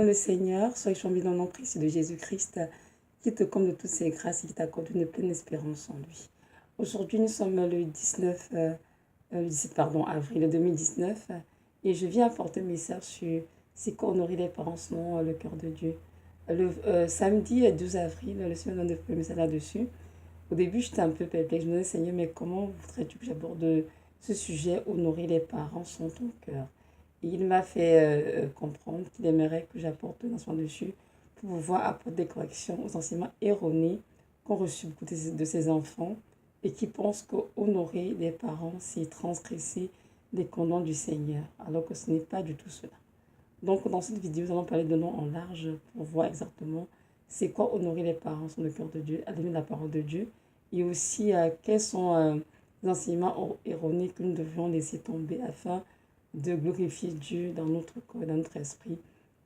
Le Seigneur, sois chambé dans le nom précieux de Jésus-Christ, qui te comble de toutes ses grâces et qui t'accorde une pleine espérance en lui. Aujourd'hui, nous sommes le 17 avril 2019 et je viens apporter un message sur c'est quoi honorer les parents selon le cœur de Dieu. Le samedi 12 avril, le Seigneur donne le message là-dessus. Au début, j'étais un peu perplexe. Je me disais, Seigneur, mais comment voudrais-tu que j'aborde ce sujet, honorer les parents selon ton cœur? Et il m'a fait comprendre qu'il aimerait que j'apporte un enseignement dessus pour pouvoir apporter des corrections aux enseignements erronés qu'ont reçus beaucoup de ces enfants et qui pensent qu'honorer les parents, c'est transgresser les commandements du Seigneur, alors que ce n'est pas du tout cela. Donc, dans cette vidéo, nous allons parler de nom en large pour voir exactement c'est quoi honorer les parents sur le cœur de Dieu, à donner la parole de Dieu, et aussi quels sont les enseignements erronés que nous devons laisser tomber afin de glorifier Dieu dans notre corps, dans notre esprit,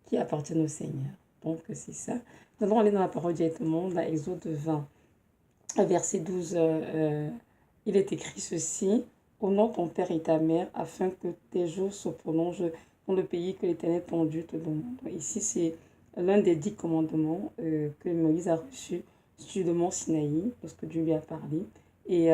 qui appartiennent au Seigneur. Donc, c'est ça. Nous allons aller dans la parole directement, dans Exode 20, verset 12. Il est écrit ceci: honore ton père et ta mère, afin que tes jours se prolongent dans le pays que l'Éternel ton Dieu te demande. Ici, c'est l'un des 10 commandements que Moïse a reçu sur le mont Sinaï, lorsque Dieu lui a parlé. Et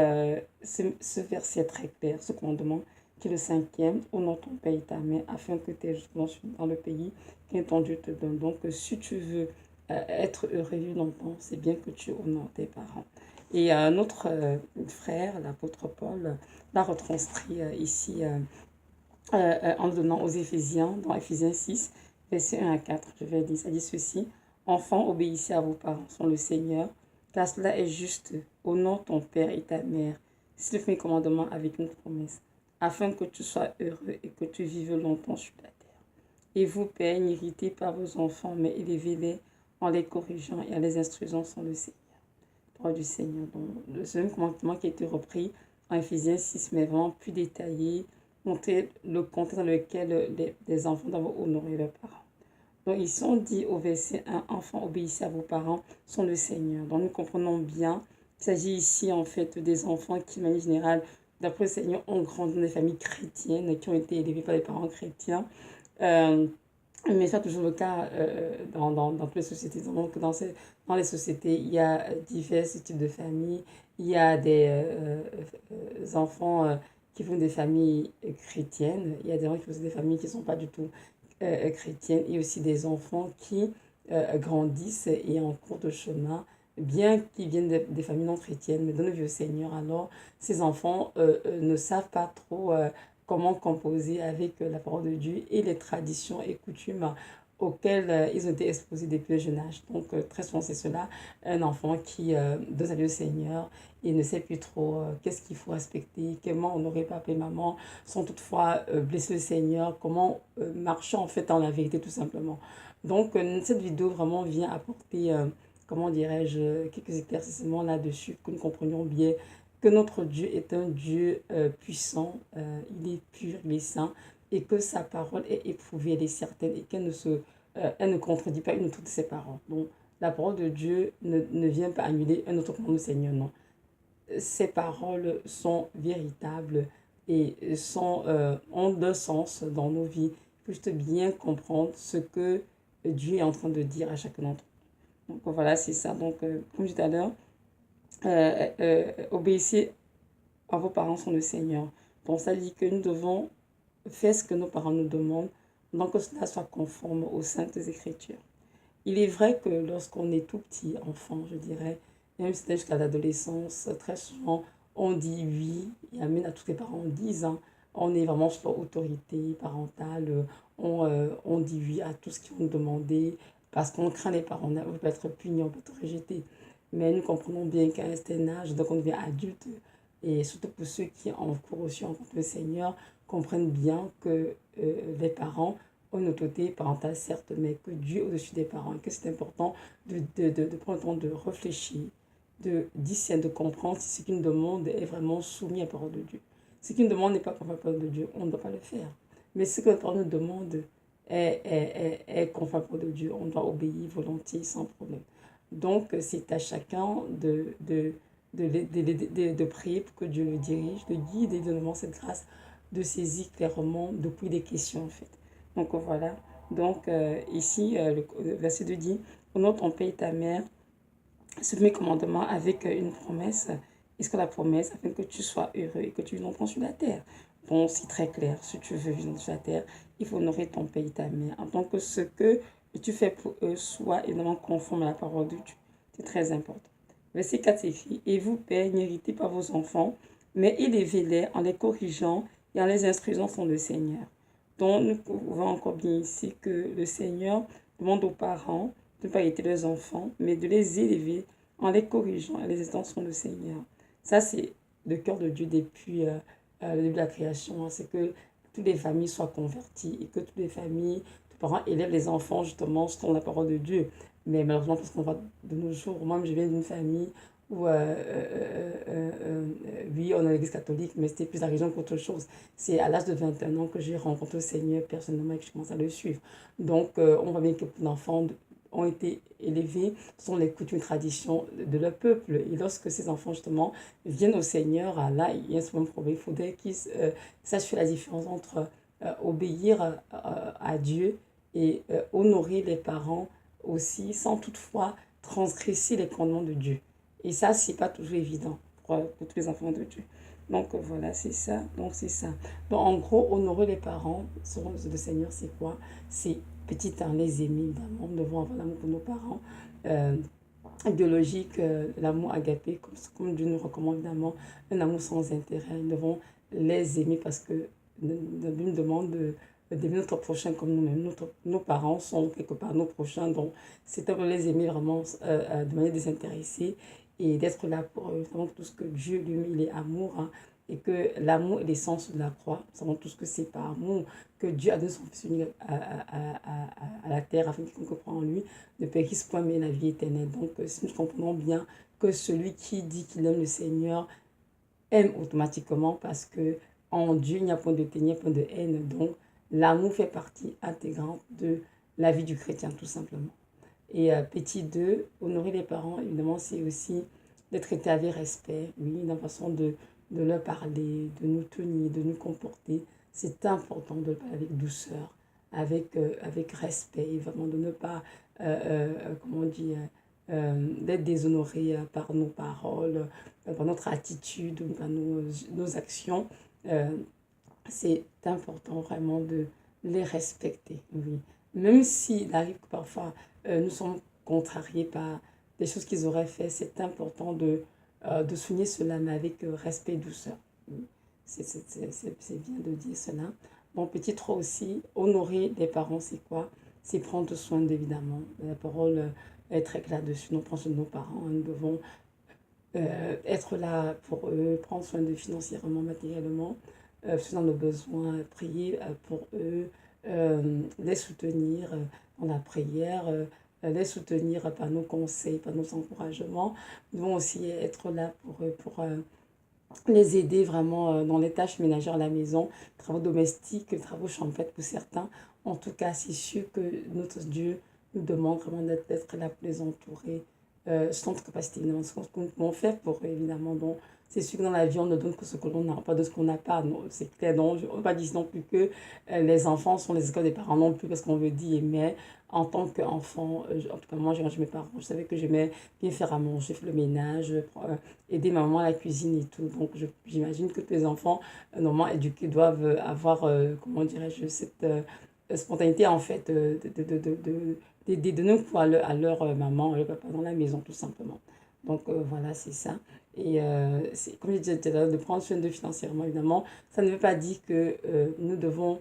ce verset est très clair, ce commandement, qui est le 5e: honore ton père et ta mère, afin que tes jours se prolongent dans le pays que ton Dieu te donne. Donc, si tu veux être heureux longtemps, c'est bien que tu honores tes parents. Et notre frère, l'apôtre Paul, l'a retranscrit ici en donnant aux Éphésiens, dans Éphésiens 6, versets 1 à 4. Je vais dire, ça dit ceci: enfants, obéissez à vos parents, sont le Seigneur, car cela est juste. Honore ton père et ta mère. C'est le premier commandement avec une promesse, afin que tu sois heureux et que tu vives longtemps sur la terre. Et vous, pères, n'irritez pas vos enfants, mais élevez-les en les corrigeant et en les instruisant sans le Seigneur. Parole du Seigneur. Donc, le second commandement qui a été repris en Éphésiens 6, mais vraiment plus détaillé, montrer le contexte dans lequel les enfants doivent honorer leurs parents. Donc, ici, on dit au verset 1, enfants, obéissez à vos parents, sont le Seigneur. Donc, nous comprenons bien qu'il s'agit ici, en fait, des enfants qui, de manière générale, d'après le Seigneur, ont grandi dans des familles chrétiennes, qui ont été élevés par des parents chrétiens. Mais c'est toujours le cas dans toutes les sociétés. Donc, dans les sociétés, il y a divers types de familles. Il y a des enfants qui font des familles chrétiennes. Il y a des gens qui font des familles qui ne sont pas du tout chrétiennes. Et aussi des enfants qui grandissent et en cours de chemin, bien qu'ils viennent des familles non chrétiennes, mais dans le vieux Seigneur. Alors, ces enfants ne savent pas trop comment composer avec la parole de Dieu et les traditions et coutumes auxquelles ils ont été exposés depuis le jeune âge. Donc, très souvent, c'est cela, un enfant qui donne sa vie au Seigneur et ne sait plus trop qu'est-ce qu'il faut respecter, comment honorer papa et maman, sans toutefois blesser le Seigneur, comment marcher en fait dans la vérité tout simplement. Donc, cette vidéo vraiment vient apporter, comment dirais-je, quelques éclaircissements là-dessus, que nous comprenions bien que notre Dieu est un Dieu puissant, il est pur, il est saint, et que sa parole est éprouvée, elle est certaine, et elle ne contredit pas une ou toutes ses paroles. Donc, la parole de Dieu ne vient pas annuler un autre commandement du Seigneur, non. Ses paroles sont véritables et ont de sens dans nos vies. Il faut juste bien comprendre ce que Dieu est en train de dire à chacun d'entre nous. Donc voilà, c'est ça. Donc, comme je disais tout à l'heure, obéissez à vos parents sont le Seigneur. Donc ça dit que nous devons faire ce que nos parents nous demandent, donc que cela soit conforme aux saintes écritures. Il est vrai que lorsqu'on est tout petit enfant, je dirais, et même si c'était jusqu'à l'adolescence, très souvent on dit oui, et amène à tous les parents disent, hein, on est vraiment sur l'autorité parentale, on dit oui à tout ce qu'ils vont nous demander, parce qu'on craint les parents, on peut être puni, on peut être rejeté. Mais nous comprenons bien qu'à un certain âge, donc on devient adulte, et surtout pour ceux qui en cours aussi en contre le Seigneur, comprennent bien que les parents ont une autorité parentale, certes, mais que Dieu est au-dessus des parents, et que c'est important de prendre le temps de réfléchir, de discerner, de comprendre si ce qu'une demande est vraiment soumis à la parole de Dieu. Ce qu'une demande n'est pas conforme à la parole de Dieu, on ne doit pas le faire. Mais ce que la parole nous demande est conforme à la parole de Dieu, on doit obéir volontiers, sans problème. Donc, c'est à chacun de prier pour que Dieu le dirige, le guide et de demander cette grâce de saisir clairement de quoi il est question en fait. Donc voilà. Donc, ici, le verset 2 dit, honore ton père et ta mère, ce premier commandement avec une promesse. Est-ce que la promesse, afin que tu sois heureux et que tu vis longtemps sur la terre? Donc, c'est très clair. Si tu veux vivre sur la terre, il faut honorer ton père et ta mère. En tant que ce que tu fais pour eux soit évidemment conforme à la parole de Dieu. C'est très important. Verset 4 écrit, et vous, pères, n'héritez pas vos enfants, mais élevez-les en les corrigeant et en les instruisant dans le Seigneur. Donc, nous pouvons encore bien ici que le Seigneur demande aux parents de ne pas hériter leurs enfants, mais de les élever en les corrigeant et les extensions du Seigneur. Ça, c'est le cœur de Dieu depuis le début de la création. Hein. C'est que toutes les familles soient converties et que toutes les familles, les parents élèvent les enfants justement selon la parole de Dieu. Mais malheureusement, parce qu'on voit de nos jours, moi je viens d'une famille où, oui, on est à l'église catholique, mais c'était plus la religion qu'autre chose. C'est à l'âge de 21 ans que j'ai rencontré le Seigneur personnellement et que je commence à le suivre. Donc, on voit bien que les enfants ont été élevés selon les coutumes et traditions de leur peuple. Et lorsque ces enfants, justement, viennent au Seigneur, là, il y a un problème. Il faudrait qu'ils sachent la différence entre obéir à Dieu et honorer les parents aussi, sans toutefois transgresser les commandements de Dieu. Et ça, c'est pas toujours évident pour tous les enfants de Dieu. Donc voilà, c'est ça. Donc c'est ça. Donc en gros, honorer les parents, selon le Seigneur, c'est quoi? C'est petit un, les aimer, évidemment. Nous devons avoir l'amour pour nos parents. Biologique, l'amour agapé, comme Dieu nous recommande évidemment, un amour sans intérêt. Nous devons les aimer parce que Dieu nous demande d'aimer notre prochain comme nous-mêmes. Nos parents sont quelque part nos prochains, donc c'est à les aimer vraiment de manière désintéressée et d'être là pour eux. Nous savons tous que Dieu lui-même, il est amour, hein, et que l'amour est l'essence de la croix. Nous savons tous que c'est par amour que Dieu a donné son Fils unique à la terre afin qu'il croit en lui ne périsse point mais la vie éternelle. Donc si nous comprenons bien que celui qui dit qu'il aime le Seigneur aime automatiquement parce que en Dieu il n'y a point de ténèbres, point de haine. Donc l'amour fait partie intégrante de la vie du chrétien tout simplement. Et petit 2, honorer les parents, évidemment, c'est aussi de traiter avec respect, oui, la façon de leur parler, de nous tenir, de nous comporter. C'est important de le parler avec douceur, avec respect, vraiment de ne pas, comment dire, d'être déshonoré par nos paroles, par notre attitude, par nos actions. Euh, c'est important vraiment de les respecter, oui. Même s'il arrive que parfois nous sommes contrariés par des choses qu'ils auraient fait, c'est important de souligner cela, mais avec respect et douceur. Oui. C'est bien de dire cela. Mon petit 3 aussi, honorer les parents, c'est quoi? C'est prendre soin d'évidemment. La parole est très claire dessus. Nous prenons soin de nos parents. Nous devons être là pour eux, prendre soin d'eux financièrement, matériellement, selon nos besoins, prier pour eux, les soutenir dans la prière, les soutenir par nos conseils, par nos encouragements. Nous devons aussi être là pour eux, pour les aider vraiment dans les tâches ménagères à la maison, travaux domestiques, travaux champêtres pour certains. En tout cas, c'est sûr que notre Dieu nous demande vraiment d'être là pour les entourer, sans notre capacité, évidemment, ce qu'on peut faire pour eux, évidemment. Donc, c'est sûr que dans la vie, on ne donne que ce que l'on n'a pas de ce qu'on n'a pas. C'est clair. Donc, on ne va pas dire non plus que les enfants sont les écoles des parents non plus, parce qu'on veut dire, mais en tant qu'enfant, en tout cas, moi, j'ai rangé mes parents. Je savais que j'aimais bien faire à manger, faire le ménage, aider ma maman à la cuisine et tout. Donc, j'imagine que tous les enfants, normalement éduqués, doivent avoir, comment dirais-je, cette spontanéité, en fait, de donner un coup à leur maman, à leur papa dans la maison, tout simplement. Donc, voilà, c'est ça. Et comme je disais tout à l'heure, de prendre soin d'eux financièrement, évidemment, ça ne veut pas dire que nous devons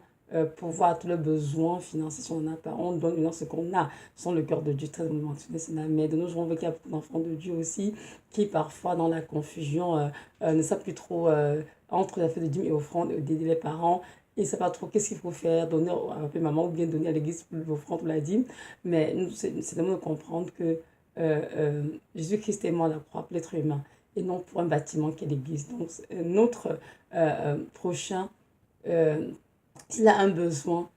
pourvoir tous les besoins financiers si on n'en a pas. On donne ce qu'on a, sans le cœur de Dieu, très mentionné cela. Mais de nos jours, on voit qu'il y a beaucoup d'enfants de Dieu aussi qui, parfois, dans la confusion, ne savent plus trop entre la fête de Dieu et offrande, d'aider les parents. Ils ne savent pas trop qu'est-ce qu'il faut faire, donner à maman ou bien donner à l'église pour l'offrande ou la dîme. Mais c'est vraiment de comprendre que Jésus-Christ est mort à la croix pour l'être humain et non pour un bâtiment qu'est l'église. Donc, notre prochain, s'il a un besoin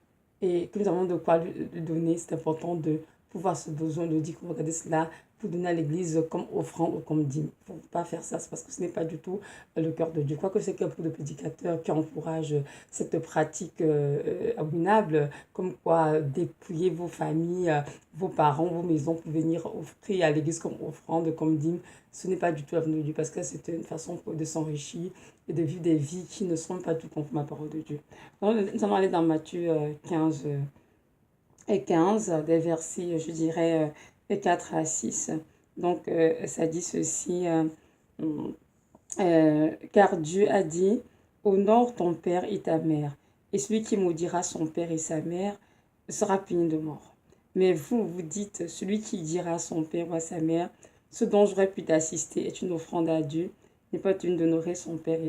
et que nous avons de quoi lui donner, c'est important de pouvoir ce besoin, de dire qu'on va regarder cela, pour donner à l'église comme offrande ou comme dîme. Il ne faut pas faire ça, c'est parce que ce n'est pas du tout le cœur de Dieu. Quoique c'est qu'un peu de prédicateurs qui encouragent cette pratique abominable, comme quoi dépouiller vos familles, vos parents, vos maisons pour venir offrir à l'église comme offrande, comme dîme. Ce n'est pas du tout l'avenir de Dieu parce que c'est une façon de s'enrichir et de vivre des vies qui ne sont pas tout conformes à la parole de Dieu. Donc, nous allons aller dans Matthieu 15 et 15, des versets, je dirais, 4 à 6. Donc, ça dit ceci, car Dieu a dit, honore ton père et ta mère, et celui qui maudira son père et sa mère sera puni de mort. Mais vous, vous dites, celui qui dira à son père ou à sa mère, ce dont j'aurais pu t'assister est une offrande à Dieu, n'est pas une d'honorer son père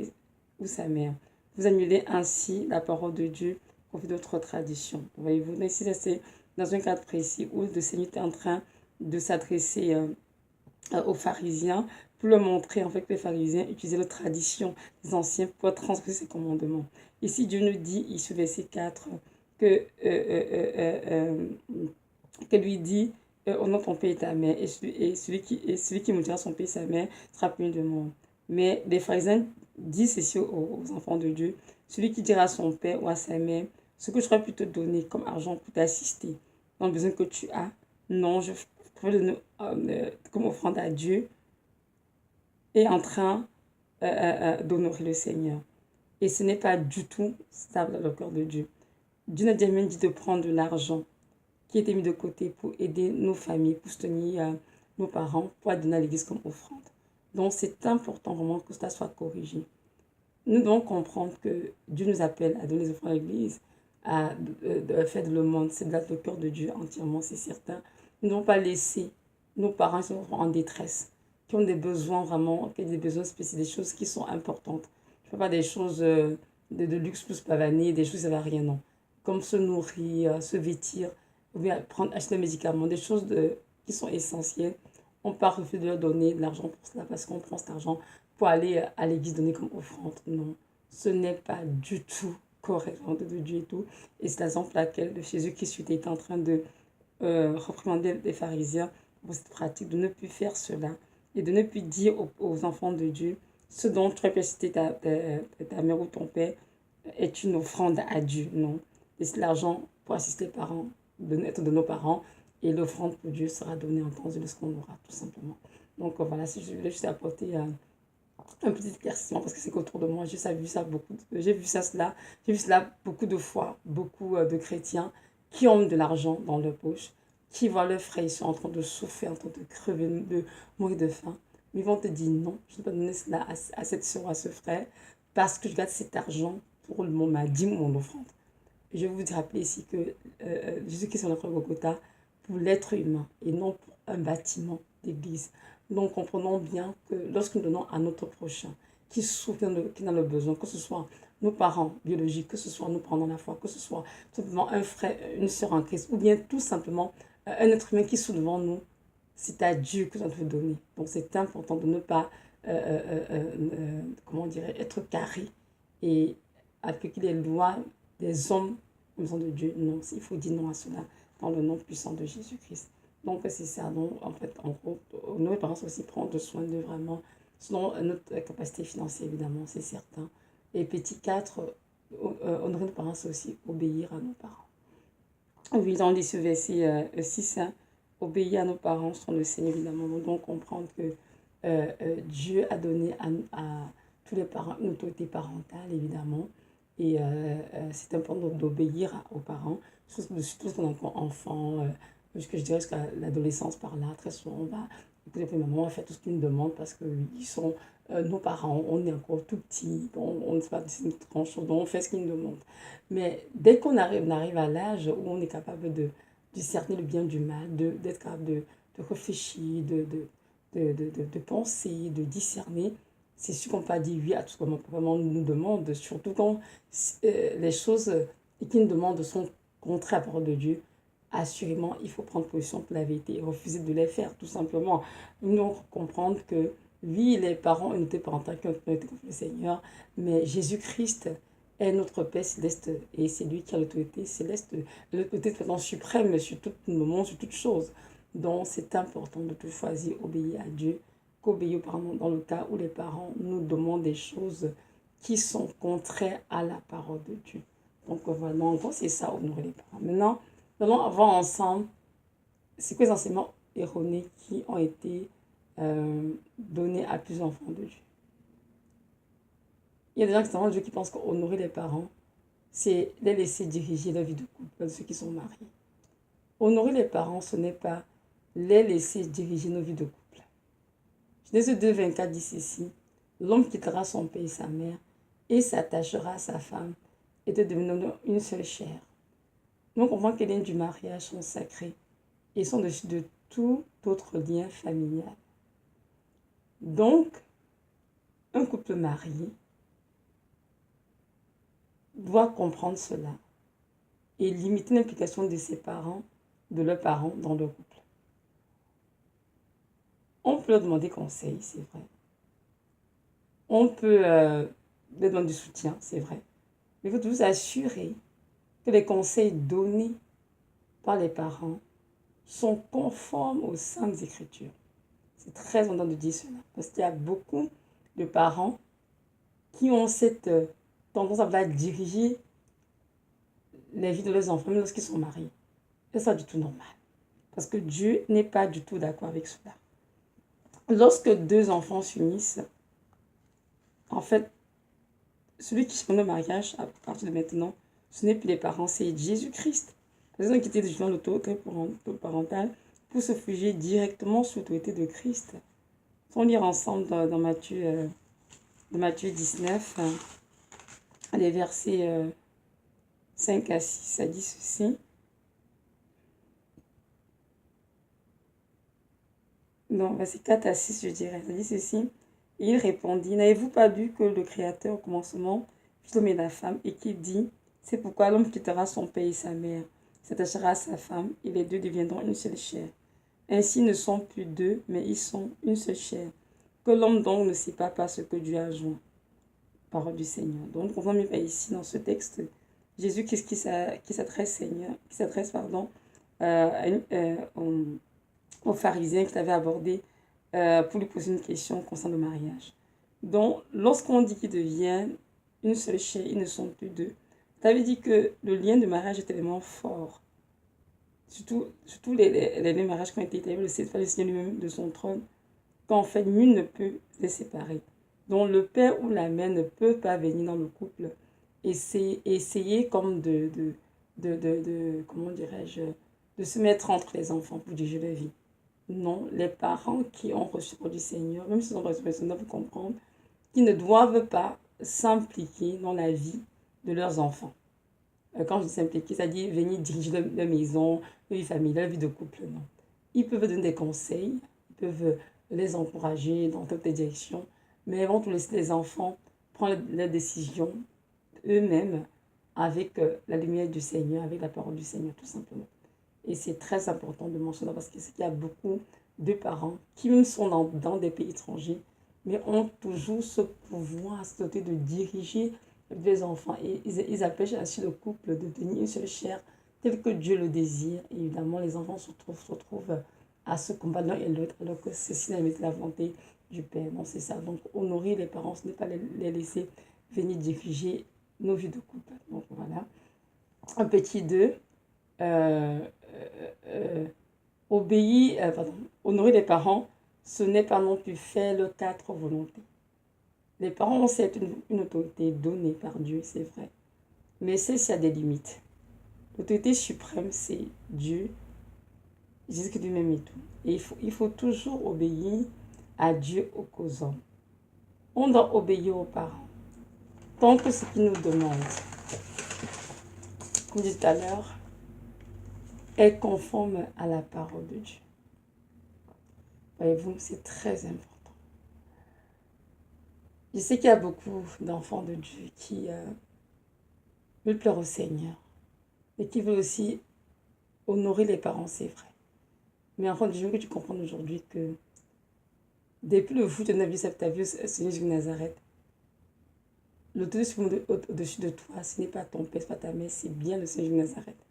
ou sa mère. Vous annulez ainsi la parole de Dieu au profit d'autres traditions. Voyez-vous, ici, c'est dans un cadre précis où le Seigneur est en train de s'adresser aux pharisiens pour leur montrer en fait que les pharisiens utilisaient les traditions des anciens pour transgresser ses commandements. Ici, Dieu nous dit, ici, verset 4, que lui dit, honore ton père et ta mère, et celui qui maudira son père et sa mère sera puni de mort. Mais les pharisiens disent ceci aux enfants de Dieu, celui qui dira à son père ou à sa mère, ce que j'aurais pu te donner comme argent pour t'assister dans le besoin que tu as, non, je peux le donner comme offrande à Dieu, est en train d'honorer le Seigneur. Et ce n'est pas du tout stable dans le cœur de Dieu. Dieu n'a jamais dit de prendre de l'argent qui était mis de côté pour aider nos familles, pour soutenir nos parents, pour donner à l'église comme offrande. Donc c'est important vraiment que cela soit corrigé. Nous devons comprendre que Dieu nous appelle à donner des offrandes à l'église, à faire de l'aumône. C'est de le cœur de Dieu entièrement, c'est certain. Nous ne devons pas laisser nos parents qui sont en détresse, qui ont des besoins vraiment, qui ont des besoins spécifiques, des choses qui sont importantes. Je ne fais pas des choses de luxe plus pavaner, des choses qui ne servent à rien, non. Comme se nourrir, se vêtir, ou bien acheter des médicaments, des choses qui sont essentielles. On ne peut pas refuser de leur donner de l'argent pour cela parce qu'on prend cet argent pour aller à l'église donner comme offrande. Non, ce n'est pas du tout correct de Dieu et tout. Et c'est la raison pour laquelle Jésus-Christ était en train de reprimander les pharisiens pour cette pratique de ne plus faire cela et de ne plus dire aux enfants de Dieu ce dont tu as pu assister ta mère ou ton père est une offrande à Dieu. Non, laisse l'argent pour assister les parents, de nos parents, et l'offrande pour Dieu sera donnée en temps de ce qu'on aura, tout simplement. Donc voilà, si je voulais juste apporter un petit éclaircissement parce que c'est qu'autour de moi, j'ai vu ça j'ai vu cela beaucoup de fois, beaucoup de chrétiens qui ont de l'argent dans leur poche, qui voient leurs frères, ils sont en train de souffrir, en train de crever, de mourir de faim. Ils vont te dire non, je ne vais pas donner cela à cette soeur, à ce frère, parce que je garde cet argent pour ma dîme ou mon offrande. Et je vais vous rappeler ici que Jésus-Christ sur notre Golgotha pour l'être humain et non pour un bâtiment d'église. Donc comprenons bien que lorsque nous donnons à notre prochain, qui souffre, qui en a le besoin, que ce soit nos parents biologiques, que ce soit nos parents dans la foi, que ce soit tout simplement un frère, une sœur en Christ, ou bien tout simplement un être humain qui souffre devant nous, c'est à Dieu que nous devons donner. Donc c'est important de ne pas, comment dirais, être carré et appliquer les lois des hommes en besoin de Dieu. Non, il faut dire non à cela dans le nom puissant de Jésus-Christ. Donc c'est ça. Donc en fait, en gros, nos parents aussi prendre soin de vraiment, selon notre capacité financière évidemment, c'est certain. Et petit 4, honorer nos parents, c'est aussi obéir à nos parents. Oui, on dit ce verset 6, hein, obéir à nos parents sont le Seigneur évidemment. Donc comprendre que Dieu a donné à tous les parents une autorité parentale évidemment. Et c'est important d'obéir aux parents, surtout quand on est encore enfant, je dirais jusqu'à l'adolescence par là. Très souvent, on va écouter maman, on va faire tout ce qu'ils nous demandent parce qu'ils sont nos parents, on est encore tout petit, on ne sait pas grand chose, donc on fait ce qu'ils nous demandent. Mais dès qu'on arrive à l'âge où on est capable de discerner le bien du mal, d'être capable de réfléchir, de penser, de discerner, c'est sûr qu'on ne peut pas dire oui à tout ce qu'on vraiment nous demande, surtout quand les choses qui nous demandent sont contraires à la parole de Dieu. Assurément, il faut prendre position pour la vérité et refuser de les faire, tout simplement. Nous devons comprendre que, oui, les parents ont une autorité parentale qui ont été confiée au Seigneur, mais Jésus-Christ est notre Père céleste et c'est lui qui a l'autorité céleste, l'autorité suprême sur tout moment, sur toute chose. Donc, c'est important de tout choisir, obéir à Dieu, qu'obéir aux parents dans le cas où les parents nous demandent des choses qui sont contraires à la parole de Dieu. Donc, voilà, en gros, c'est ça, honorer les parents. Maintenant, nous allons voir ensemble c'est quoi les enseignements erronés qui ont été donnés à plusieurs enfants de Dieu. Il y a des gens qui sont de Dieu qui pensent qu'honorer les parents, c'est les laisser diriger la vie de couple de ceux qui sont mariés. Honorer les parents, ce n'est pas les laisser diriger nos vies de couple. Genèse 2, 24 dit ceci. L'homme quittera son père et sa mère et s'attachera à sa femme et deviendront une seule chair. Donc on voit que les liens du mariage sont sacrés et sont au-dessus de tout autre lien familial. Donc, un couple marié doit comprendre cela et limiter l'implication de ses parents, de leurs parents dans le couple. On peut leur demander conseil, c'est vrai. On peut leur demander du soutien, c'est vrai. Mais il faut toujours s'assurer que les conseils donnés par les parents sont conformes aux Saintes Écritures. C'est très important de dire cela, parce qu'il y a beaucoup de parents qui ont cette tendance à vouloir diriger les vies de leurs enfants, même lorsqu'ils sont mariés. Et ça, c'est du tout normal, parce que Dieu n'est pas du tout d'accord avec cela. Lorsque deux enfants s'unissent, en fait, celui qui fait le mariage, à partir de maintenant, ce n'est plus les parents, c'est Jésus-Christ. Les gens qui étaient devant l'autorité parentale pour se réfugier directement sous l'autorité de Christ. On va lire ensemble dans Matthieu 19, les versets 5 à 6, ça dit ceci. Non, verset 4 à 6, je dirais, ça dit ceci. Et il répondit, n'avez-vous pas lu que le Créateur au commencement fit l'homme et la femme et qui dit, c'est pourquoi l'homme quittera son père et sa mère, s'attachera à sa femme et les deux deviendront une seule chair. Ainsi ne sont plus deux, mais ils sont une seule chair. Que l'homme donc ne sépare pas ce que Dieu a joint. Parole du Seigneur. Donc, on voit bien ici dans ce texte, Jésus qui s'adresse aux pharisiens qu'il avait abordé pour lui poser une question concernant le mariage. Donc, lorsqu'on dit qu'ils deviennent une seule chair, ils ne sont plus deux. Ça veut dire que le lien de mariage est tellement fort. Surtout les mariages qui ont été établis, le Seigneur lui-même de son trône, qu'en fait, nul ne peut les séparer. Donc, le père ou la mère ne peut pas venir dans le couple et essayer comme comment dirais-je, de se mettre entre les enfants pour diriger leur vie. Non, les parents qui ont reçu du Seigneur, même si ils ont reçu le Seigneur, doivent comprendre qu'ils ne doivent pas s'impliquer dans la vie de leurs enfants. Quand je dis s'impliquer, c'est-à-dire venir diriger leur maison, leur vie familiale, leur vie de couple, non. Ils peuvent donner des conseils, ils peuvent les encourager dans toutes les directions, mais ils vont tout laisser les enfants prendre leurs décisions eux-mêmes avec la lumière du Seigneur, avec la parole du Seigneur, tout simplement. Et c'est très important de mentionner parce qu'il y a beaucoup de parents qui même sont dans des pays étrangers, mais ont toujours ce pouvoir, cette autorité de diriger les enfants. Et ils appellent ainsi le couple de devenir une seule chair, tel que Dieu le désire. Et évidemment, les enfants se retrouvent à se combattre l'un et l'autre, alors que ceci n'est pas la volonté du Père. Non, c'est ça. Donc, honorer les parents, ce n'est pas les laisser venir diriger nos vies de couple. Donc, voilà. Un petit 2. Honorer les parents, ce n'est pas non plus faire le 4 volontés. Les parents ont certes une autorité donnée par Dieu, c'est vrai, mais celle-ci a des limites. L'autorité suprême, c'est Dieu, Jésus lui-même et tout. Et il faut toujours obéir à Dieu aux hommes. On doit obéir aux parents. Tant que ce qu'ils nous demandent, comme je disais tout à l'heure, est conforme à la parole de Dieu. Voyez-vous, c'est très important. Je sais qu'il y a beaucoup d'enfants de Dieu qui veulent plaire au Seigneur et qui veulent aussi honorer les parents, c'est vrai. Mais enfant de Dieu, que tu comprennes aujourd'hui que depuis le jour de ta vie, tu as vu Seigneur Jésus de Nazareth, l'autorité au-dessus de toi, ce n'est pas ton père, ce n'est pas ta mère, c'est bien le Seigneur Jésus de Nazareth.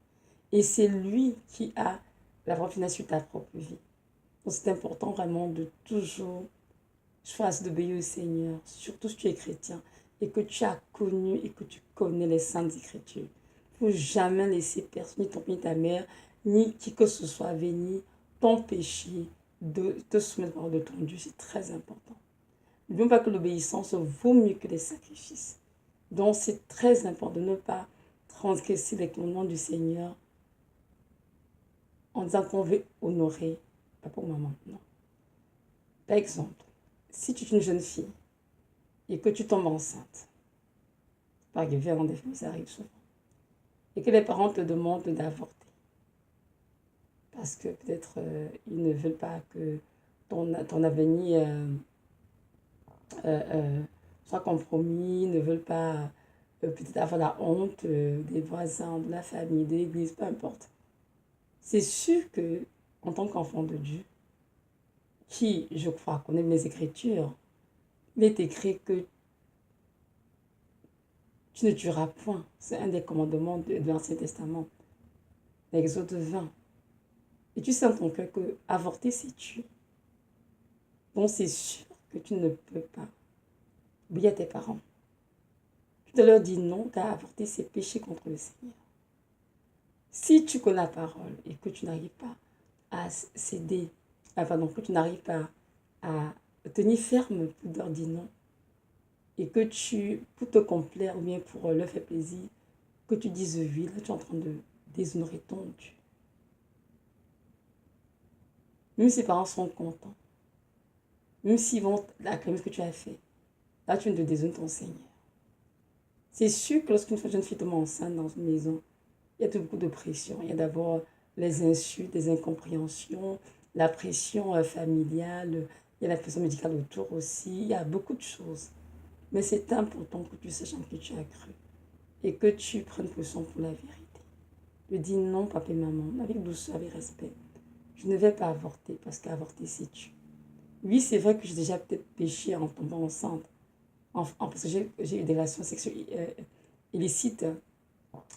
Et c'est lui qui a l'avoir finale sur ta propre vie. Donc c'est important vraiment de toujours choisir d'obéir au Seigneur, surtout si tu es chrétien et que tu as connu et que tu connais les saintes écritures. Il ne faut jamais laisser personne, ni ton père, ni ta mère, ni qui que ce soit venir t'empêcher de te soumettre à la parole de ton Dieu. C'est très important. N'oublions pas que l'obéissance vaut mieux que les sacrifices. Donc c'est très important de ne pas transgresser les commandements du Seigneur en disant qu'on veut honorer papa ou maman. Non. Par exemple, si tu es une jeune fille et que tu tombes enceinte, par exemple, des filles, ça arrive souvent, et que les parents te demandent d'avorter, parce que peut-être ils ne veulent pas que ton avenir soit compromis, ne veulent pas peut-être avoir la honte des voisins, de la famille, de l'église, peu importe. C'est sûr que en tant qu'enfant de Dieu, qui, je crois, connaît mes écritures, il est écrit que tu ne tueras point. C'est un des commandements de l'Ancien Testament, l'Exode 20. Et tu sais en ton cœur que avorter, c'est tuer. Donc c'est sûr que tu ne peux pas oublier tes parents. Tu dois leur dire non, car avorter, c'est pécher contre le Seigneur. Si tu connais la parole et que tu n'arrives pas à céder, que tu n'arrives pas à tenir ferme pour leur dire non, et que pour te complaire ou bien pour leur faire plaisir, que tu dises oui, là tu es en train de déshonorer ton Dieu. Même si tes parents sont contents, même s'ils vont acclamer ce que tu as fait, là tu ne te déshonores ton Seigneur. C'est sûr que lorsqu'une jeune fille tombe enceinte dans une maison, il y a beaucoup de pression. Il y a d'abord les insultes, les incompréhensions, la pression familiale, il y a la pression médicale autour aussi, il y a beaucoup de choses. Mais c'est important que tu saches en qui tu as cru et que tu prennes position pour la vérité. Je dis non, papa et maman, avec douceur, avec respect. Je ne vais pas avorter parce qu'avorter, c'est tuer. Oui, c'est vrai que j'ai déjà peut-être péché en tombant enceinte, parce que j'ai eu des relations sexuelles illicites,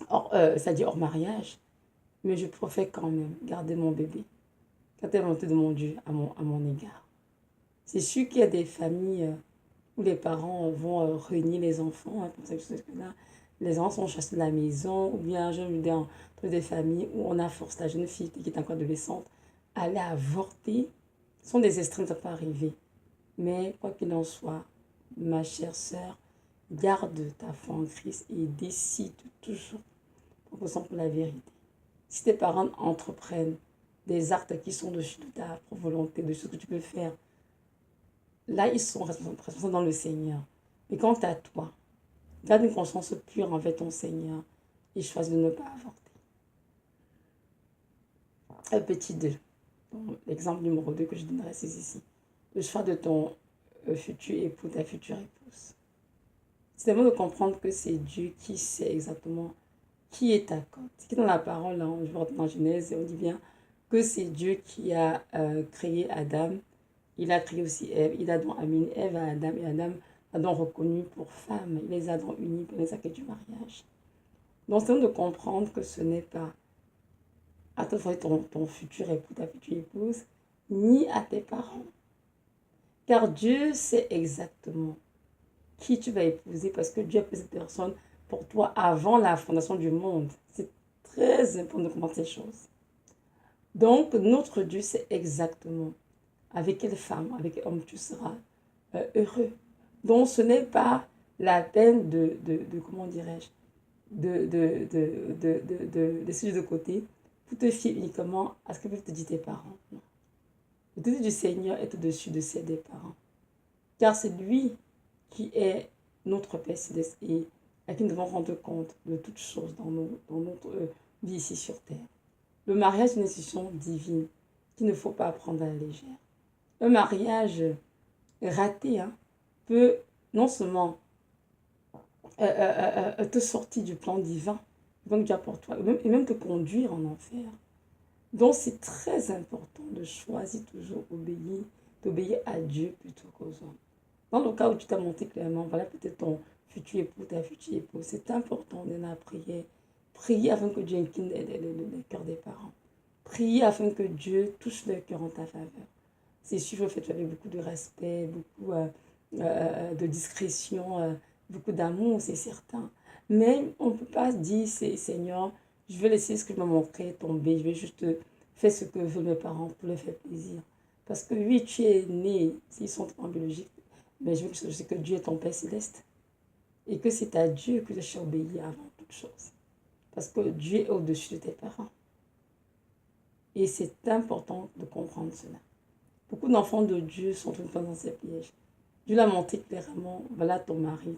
c'est-à-dire hors mariage, mais je préfère quand même garder mon bébé, garder la volonté de mon Dieu à mon égard. C'est sûr qu'il y a des familles où les parents vont réunir les enfants, comme ça, que là, les enfants sont chassés de la maison, ou bien je me dis dans des familles où on a forcé la jeune fille qui est encore adolescente à aller avorter. Ce sont des extrêmes, ça peut arriver. Mais quoi qu'il en soit, ma chère sœur, garde ta foi en Christ et décide toujours pour la vérité. Si tes parents entreprennent des actes qui sont dessus de ta propre volonté, de ce que tu peux faire, là, ils sont responsables dans le Seigneur. Mais quant à toi, garde une conscience pure envers ton Seigneur et choisis de ne pas avorter. Un petit 2. L'exemple numéro 2 que je donnerai, c'est ici. Le choix de ton futur époux, ta future épouse. C'est tellement de comprendre que c'est Dieu qui sait exactement qui est ta cote. C'est qui dans la parole, hein, je vois dans Genèse, on dit bien que c'est Dieu qui a créé Adam. Il a créé aussi Ève. Il a donc amené Ève à Adam et Adam a donc reconnu pour femme. Il les a donc unis pour les actes du mariage. Donc c'est de comprendre que ce n'est pas à toi ton futur époux, ta future épouse, ni à tes parents. Car Dieu sait exactement qui tu vas épouser parce que Dieu a pris cette personne pour toi avant la fondation du monde. C'est très important de comprendre ces choses. Donc, notre Dieu sait exactement avec quelle femme, avec quel homme tu seras heureux. Donc, ce n'est pas la peine de comment dirais-je, de suivre de côté pour te fier uniquement à ce que peuvent te dire tes parents. Non. Le Dieu du Seigneur est au-dessus de celle des parents. Car c'est lui qui est notre Père Céleste et à qui nous devons rendre compte de toutes choses dans notre vie ici sur terre. Le mariage est une institution divine qu'il ne faut pas prendre à la légère. Un mariage raté peut non seulement te sortir du plan divin, donc Dieu pour toi, et même te conduire en enfer. Donc c'est très important de choisir toujours d'obéir à Dieu plutôt qu'aux hommes. Dans le cas où tu t'as montré clairement, voilà peut-être ton futur époux, ta future épouse, c'est important de la prière. Prier avant que Dieu incline les cœurs des parents. Priez afin que Dieu touche leur cœur en ta faveur. C'est sûr, le fait avec beaucoup de respect, beaucoup de discrétion, beaucoup d'amour, c'est certain. Mais on ne peut pas se dire, Seigneur, je vais laisser ce que je me manquerai tomber, je vais juste faire ce que veulent mes parents pour leur faire plaisir. Parce que oui, tu es né, s'ils sont en biologique, mais je veux que je sais que Dieu est ton Père céleste. Et que c'est à Dieu que je dois obéir avant toute chose. Parce que Dieu est au-dessus de tes parents. Et c'est important de comprendre cela. Beaucoup d'enfants de Dieu sont tout le temps dans ces pièges. Dieu l'a montré clairement, voilà ton mari,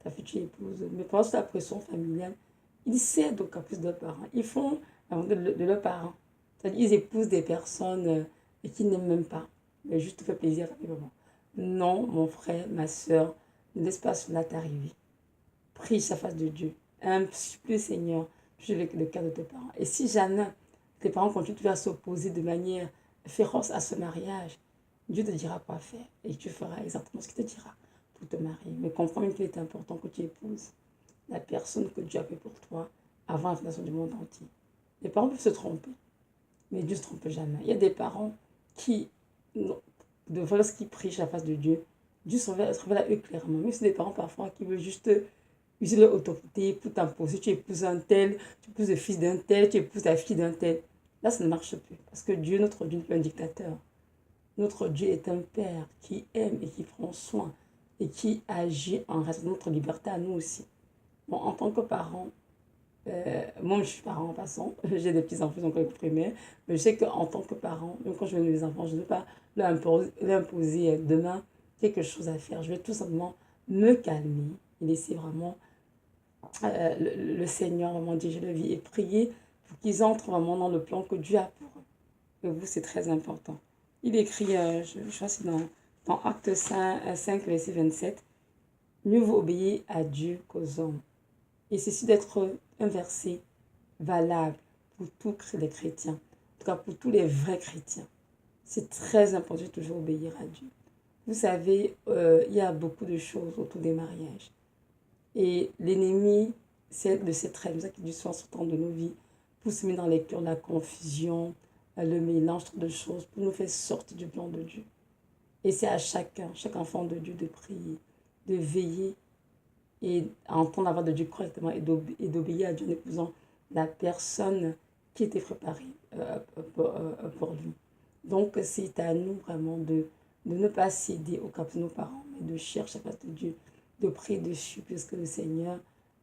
ta future épouse. Mais parce que la pression familiale, ils cèdent aux caprices de leurs parents. Ils font de leurs parents. C'est-à-dire ils épousent des personnes qu'ils n'aiment même pas. Mais juste pour faire plaisir à maman. Non, mon frère, ma soeur, ne laisse pas cela t'arriver. Prie sa face de Dieu. Supplie le Seigneur, je vais le cas de tes parents. Et si jamais tes parents continuent à s'opposer de manière féroce à ce mariage, Dieu te dira quoi faire et tu feras exactement ce qu'il te dira pour te marier. Mais comprends qu'il est important que tu épouses la personne que Dieu a fait pour toi avant la fondation du monde entier. Les parents peuvent se tromper, mais Dieu ne se trompe jamais. Il y a des parents qui, lorsqu'ils prient à la face de Dieu, Dieu se révèle à eux clairement. Mais c'est des parents parfois qui veulent juste user leur autorité pour t'imposer. Tu épouses un tel, tu épouses le fils d'un tel, tu épouses la fille d'un tel. Là, ça ne marche plus. Parce que Dieu, notre Dieu, n'est pas un dictateur. Notre Dieu est un Père qui aime et qui prend soin et qui agit en respectant notre liberté à nous aussi. Bon, en tant que parent, moi je suis parent en passant, j'ai des petits-enfants encore école primaire, mais je sais qu'en tant que parent, même quand je vais mes enfants, je ne vais pas leur imposer demain quelque chose à faire. Je vais tout simplement me calmer et laisser vraiment le Seigneur vraiment diriger leur vie et prier pour qu'ils entrent vraiment dans le plan que Dieu a pour eux. Et vous, c'est très important. Il écrit, je crois que c'est dans Acte 5, verset 27, mieux vaut obéir à Dieu qu'aux hommes. Et ceci d'être un verset valable pour tous les chrétiens, en tout cas pour tous les vrais chrétiens. C'est très important de toujours obéir à Dieu. Vous savez, il y a beaucoup de choses autour des mariages. Et l'ennemi, c'est de cette règle qui du soir sortant de nos vies, pour se mettre dans les cœurs la confusion, le mélange de choses, pour nous faire sortir du plan de Dieu. Et c'est à chacun, chaque enfant de Dieu, de prier, de veiller et à entendre la voix de Dieu correctement et d'obéir à Dieu en épousant la personne qui était préparée pour lui. Donc, c'est à nous vraiment de ne pas céder au cap de nos parents, mais de chercher la face de Dieu, de prier dessus, puisque le Seigneur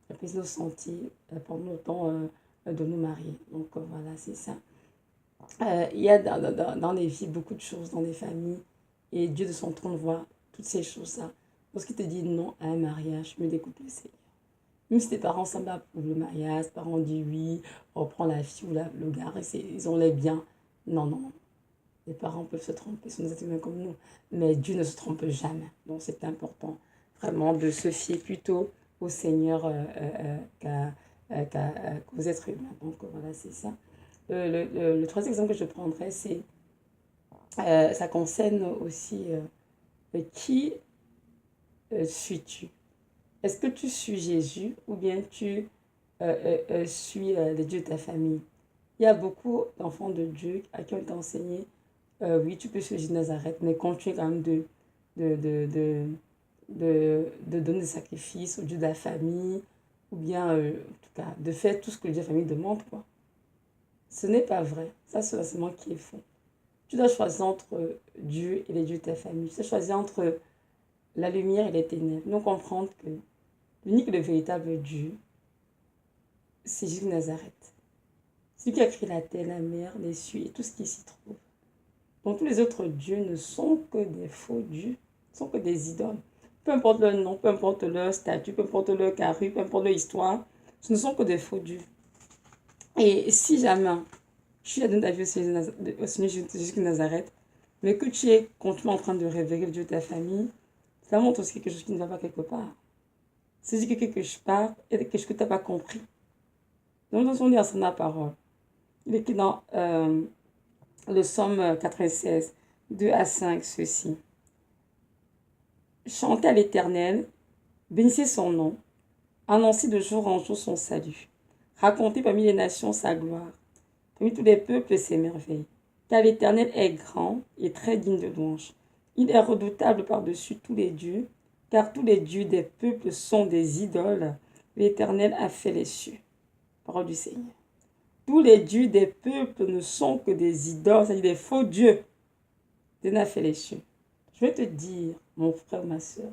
apaise nos sentiers pendant le temps de nous marier. Donc, voilà, c'est ça. Il y a dans les vies beaucoup de choses, dans les familles, et Dieu de son trône voit toutes ces choses-là. Lorsqu'il te dit non à un mariage, mais d'écouter le Seigneur. Même si tes parents s'en battent pour le mariage, tes parents disent oui, on prend la fille ou le gars, ils ont les biens. Non, non, non. Les parents peuvent se tromper, ils sont des êtres humains comme nous. Mais Dieu ne se trompe jamais. Donc c'est important vraiment de se fier plutôt au Seigneur qu'aux êtres humains. Donc voilà, c'est ça. Le troisième exemple que je prendrais, c'est ça concerne aussi qui suis-tu? Est-ce que tu suis Jésus ou bien tu suis les dieux de ta famille? Il y a beaucoup d'enfants de Dieu à qui on t'a enseigné, oui, tu peux suivre Jésus de Nazareth, mais continue quand même de, de, de, de donner des sacrifices au Dieu de la famille, ou bien, en tout cas, de faire tout ce que le Dieu de la famille demande, quoi. Ce n'est pas vrai. Ça, c'est l'enseignement qui est faux. Tu dois choisir entre Dieu et les dieux de ta famille. Tu dois choisir entre la lumière et les ténèbres. Nous comprendre que l'unique et le véritable Dieu, c'est Jésus de Nazareth. Celui qui a créé la terre, la mer, les cieux et tout ce qui s'y trouve. Donc tous les autres dieux ne sont que des faux dieux, ne sont que des idoles. Peu importe leur nom, peu importe leur statut, peu importe leur carrure, peu importe leur histoire, ce ne sont que des faux dieux. Et si jamais tu as donné ta vie au Seigneur Jésus de Nazareth, mais que tu es continuellement en train de révéler le Dieu de ta famille, ça montre aussi quelque chose qui ne va pas quelque part. C'est que quelque chose et quelque chose que tu n'as pas compris. Donc, dans son lit en la parole, il est écrit dans le psaume 96, 2 à 5, ceci. Chantez à l'Éternel, bénissez son nom, annoncez de jour en jour son salut. Racontez parmi les nations sa gloire, Oui, tous les peuples s'émerveillent. Car l'Éternel est grand et très digne de louange. Il est redoutable par-dessus tous les dieux, car tous les dieux des peuples sont des idoles. L'Éternel a fait les cieux. Parole du Seigneur. Tous les dieux des peuples ne sont que des idoles, c'est-à-dire des faux dieux. Dieu a fait les cieux. Je vais te dire, mon frère, ma soeur,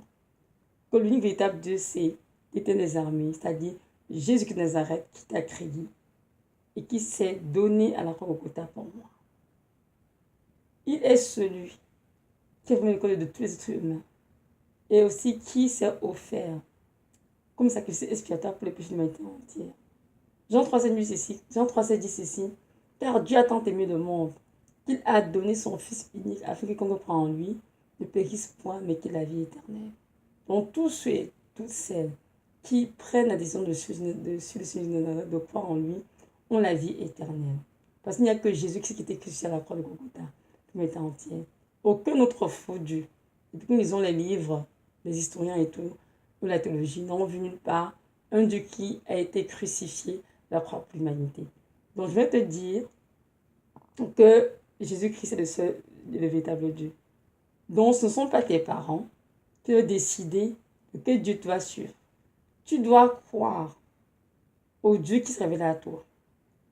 que l'unique véritable Dieu, c'est l'Éternel des armées, c'est-à-dire Jésus-Christ de Nazareth qui t'a créé et qui s'est donné à la croix au côté pour moi. Il est celui qui a formé le code de tous les êtres humains et aussi qui s'est offert comme sacrifice expiatoire pour les péchés de l'humanité entière. Jean 3,7 dit ceci, car Dieu a tant aimé le monde qu'il a donné son Fils unique afin que quiconque croit en lui ne périsse point mais qu'il ait la vie éternelle. Donc tous ceux et toutes celles qui prennent la décision de croire en lui ont la vie éternelle. Parce qu'il n'y a que Jésus-Christ qui était crucifié à la croix de Golgotha, l'humanité entière. Aucun autre faux Dieu. Depuis que nous lisons les livres, les historiens et tout, ou la théologie, n'ont vu nulle part un Dieu qui a été crucifié à la croix pour l'humanité. Donc je vais te dire que Jésus-Christ est le véritable Dieu. Donc ce ne sont pas tes parents qui ont décidé de quel Dieu tu vas suivre. Tu dois croire au Dieu qui se révèle à toi,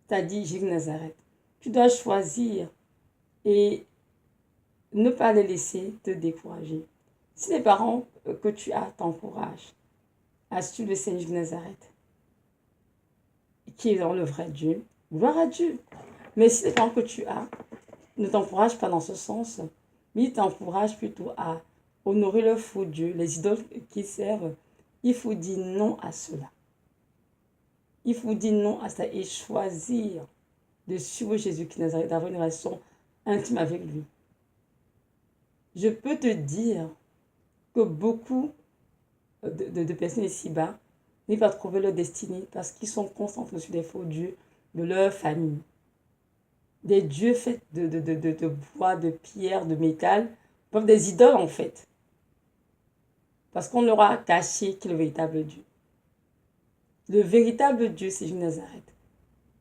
c'est-à-dire Jésus de Nazareth. Tu dois choisir et ne pas les laisser te décourager. Si les parents que tu as t'encouragent à suivre le Seigneur de Nazareth, qui est dans le vrai Dieu, gloire à Dieu. Mais si les parents que tu as ne t'encouragent pas dans ce sens, mais ils t'encouragent plutôt à honorer le faux Dieu, les idoles qui servent, il faut dire non à cela. Il faut dire non à ça et choisir de suivre Jésus-Christ Nazareth, d'avoir une relation intime avec lui. Je peux te dire que beaucoup de personnes ici-bas n'arrivent pas à trouver leur destinée parce qu'ils sont concentrés sur des faux dieux de leur famille. Des dieux faits de bois, de pierre, de métal, comme des idoles en fait. Parce qu'on leur a caché qui est le véritable Dieu. Le véritable Dieu, c'est Jésus de Nazareth.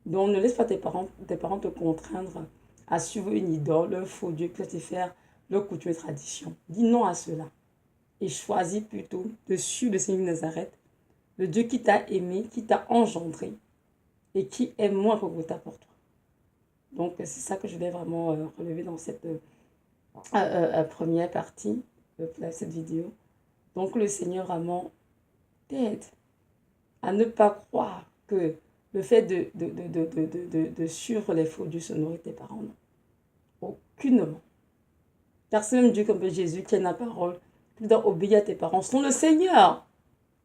Donc ne laisse pas tes parents te contraindre à suivre une idole, un faux Dieu qui va te faire leur coutume et tradition. Dis non à cela. Et choisis plutôt de suivre le Seigneur de Nazareth, le Dieu qui t'a aimé, qui t'a engendré et qui est moins Golgotha pour toi. Donc c'est ça que je voulais vraiment relever dans cette première partie de cette vidéo. Donc le Seigneur vraiment t'aide à ne pas croire que le fait de suivre les faux dieux, se nourrir tes parents, non. Aucunement. Car c'est même Dieu comme Jésus qui a la parole, qui doit obéir à tes parents, sont le Seigneur.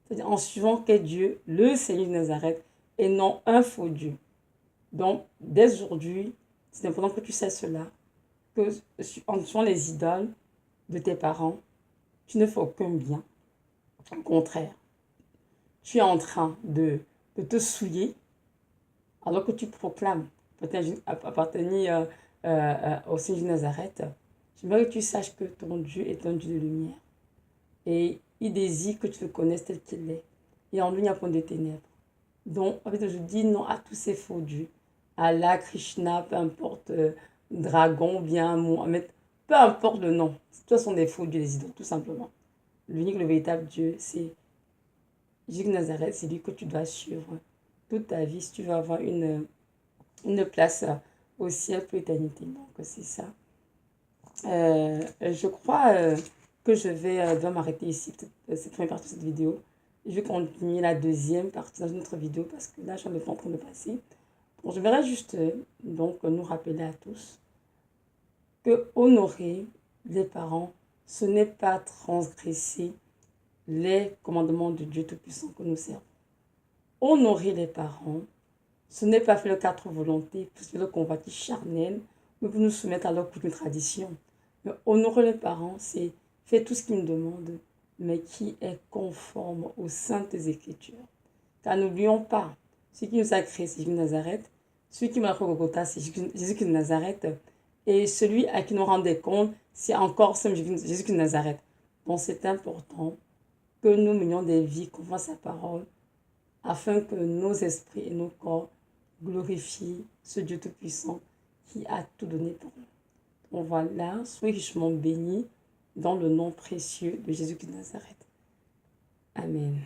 C'est-à-dire en suivant qu'est Dieu, le Seigneur de Nazareth, et non un faux Dieu. Donc, dès aujourd'hui, c'est important que tu saches cela, que en suivant les idoles de tes parents, tu ne fais aucun bien. Au contraire, tu es en train de te souiller alors que tu proclames appartenir au Seigneur de Nazareth. J'aimerais que tu saches que ton Dieu est un Dieu de lumière. Et il désire que tu le connaisses tel qu'il est. Et en lui, il n'y a point de ténèbres. Donc, en fait, je dis non à tous ces faux dieux. Allah, Krishna, peu importe, dragon, bien, Mohamed, peu importe le nom. Ce sont des faux dieux, des idoles, tout simplement. L'unique, le véritable Dieu, c'est Jésus de Nazareth, c'est lui que tu dois suivre toute ta vie si tu veux avoir une place au ciel pour l'éternité. Donc, c'est ça. Je crois que je vais devoir m'arrêter ici, cette première partie de cette vidéo. Je vais continuer la deuxième partie dans une autre vidéo parce que là, je suis en train de passer. Bon, je voudrais juste donc nous rappeler à tous que honorer les parents, ce n'est pas transgresser les commandements de Dieu Tout-Puissant que nous servons. Honorer les parents, ce n'est pas faire le quatre volontés, puisque le convoitise charnel, mais pour nous soumettre à leur coutume tradition. Mais honorer les parents, c'est faire tout ce qu'ils nous demandent, mais qui est conforme aux saintes écritures. Car n'oublions pas, celui qui nous a créé, c'est Jésus de Nazareth. Celui qui m'a fait Golgotha, c'est Jésus de Nazareth. Et celui à qui nous rendait compte, c'est encore Jésus de Nazareth. Donc c'est important que nous menions des vies conformes à sa parole, afin que nos esprits et nos corps glorifier ce Dieu Tout-Puissant qui a tout donné pour nous. Donc voilà, soyez richement bénis dans le nom précieux de Jésus-Christ de Nazareth. Amen.